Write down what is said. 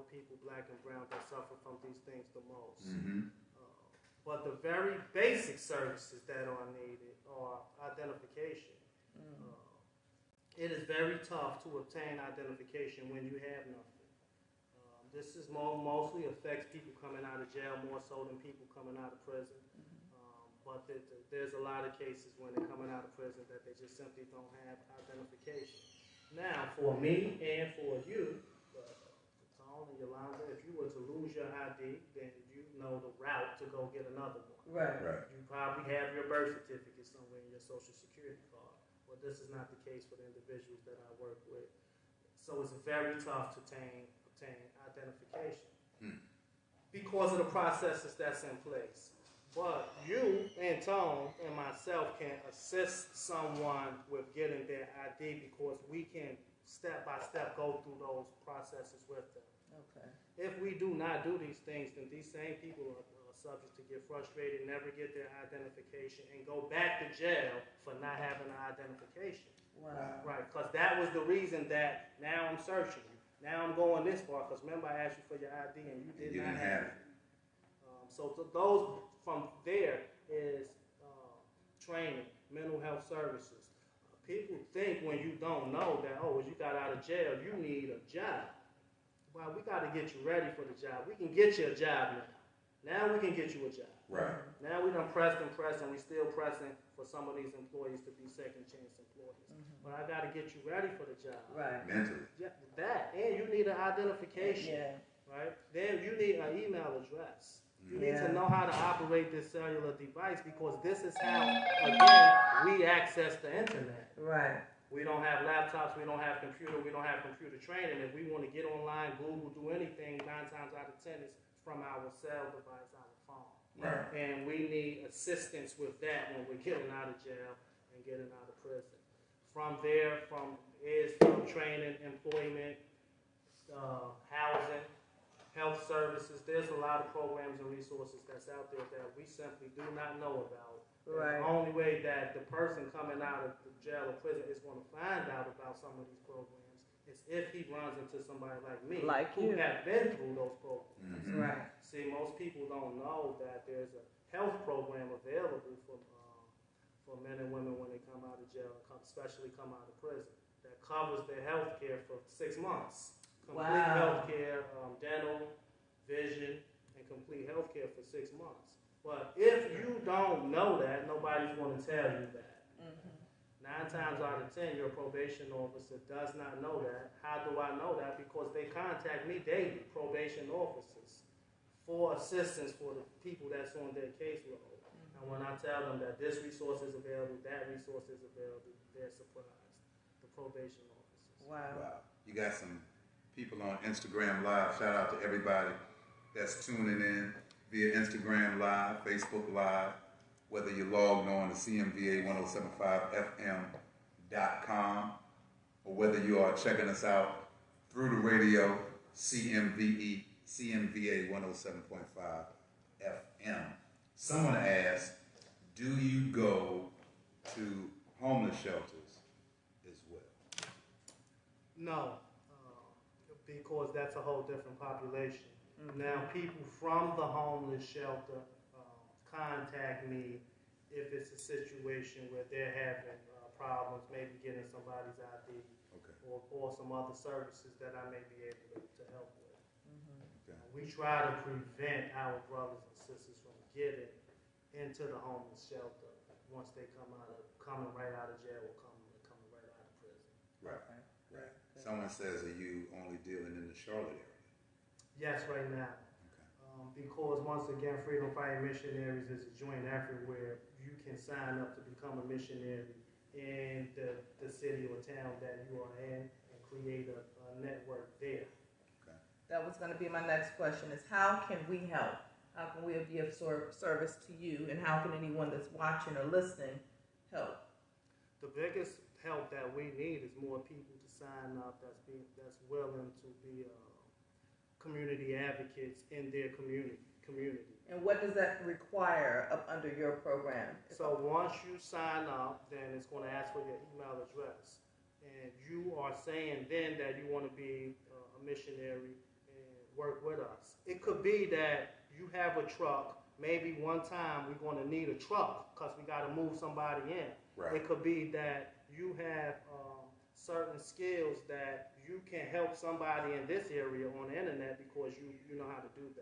people, black and brown, that suffer from these things the most. Mm-hmm. But the very basic services that are needed are identification. It is very tough to obtain identification when you have nothing. This is mostly affects people coming out of jail more so than people coming out of prison. But there's a lot of cases when they're coming out of prison that they just simply don't have identification. Now, for me and for you, Tone and Yolanda, if you were to lose your ID, then you know the route to go get another one. Right. You probably have your birth certificate somewhere in your Social Security card. Well, this is not the case for the individuals that I work with. So it's very tough to obtain identification because of the processes that's in place. But you and Tone and myself can assist someone with getting their ID because we can step by step go through those processes with them. Okay. If we do not do these things, then these same people are subject to get frustrated, never get their identification, and go back to jail for not having an identification. Wow. Right, because that was the reason that now I'm searching you. Now I'm going this far, because remember I asked you for your ID and you did not have it. So those from there is training, mental health services. People think when you don't know that, oh, you got out of jail, you need a job. Well, we got to get you ready for the job. We can get you a job now. Now we can get you a job. Right. Now we done pressed and we still pressing for some of these employees to be second chance employees. But I got to get you ready for the job. Right. Mentally. Yeah, that. And you need an identification. Yeah. Right? Then you need an email address. You need to know how to operate this cellular device because this is how, again, we access the internet. Right. We don't have laptops, we don't have computer training. If we want to get online, Google, do anything, 9 times out of 10 is from our cell device, our phone. Right. And we need assistance with that when we're getting out of jail and getting out of prison. From there, is training, employment, housing, health services. There's a lot of programs and resources that's out there that we simply do not know about. Right. The only way that the person coming out of the jail or prison is going to find out about some of these programs is if he runs into somebody like me, who have been through those programs. Right. See, most people don't know that there's a health program available for men and women when they come out of jail, especially come out of prison, that covers their health care for 6 months. Complete health care, dental, vision, and complete health care for 6 months. But if you don't know that, nobody's going to tell you that. 9 times out of 10, your probation officer does not know that. How do I know that? Because they contact me daily, probation officers, for assistance for the people that's on their caseload. And when I tell them that this resource is available, that resource is available, they're surprised. The probation officers. Wow. You got some people on Instagram Live. Shout out to everybody that's tuning in via Instagram Live, Facebook Live, whether you're logged on to CMVA1075FM.com or whether you are checking us out through the radio, CMVA 107.5 FM. Someone asked, do you go to homeless shelters as well? No, because that's a whole different population. Now, people from the homeless shelter contact me if it's a situation where they're having problems, maybe getting somebody's ID, or some other services that I may be able to help with. We try to prevent our brothers and sisters from getting into the homeless shelter once they coming right out of jail or coming right out of prison. Right. Someone says, are you only dealing in the Charlotte area? Yes, right now. Because once again, Freedom Fighting Missionaries is a joint effort where you can sign up to become a missionary in the city or town that you are in and create a network there. That was going to be my next question is how can we help? How can we be of service to you, and how can anyone that's watching or listening help? The biggest help that we need is more people to sign up that's willing to be community advocates in their community. And what does that require up under your program? So once you sign up, then it's going to ask for your email address. And you are saying then that you want to be a missionary work with us. It could be that you have a truck. Maybe one time we're going to need a truck because we got to move somebody in. Right. It could be that you have certain skills that you can help somebody in this area on the internet because you know how to do that.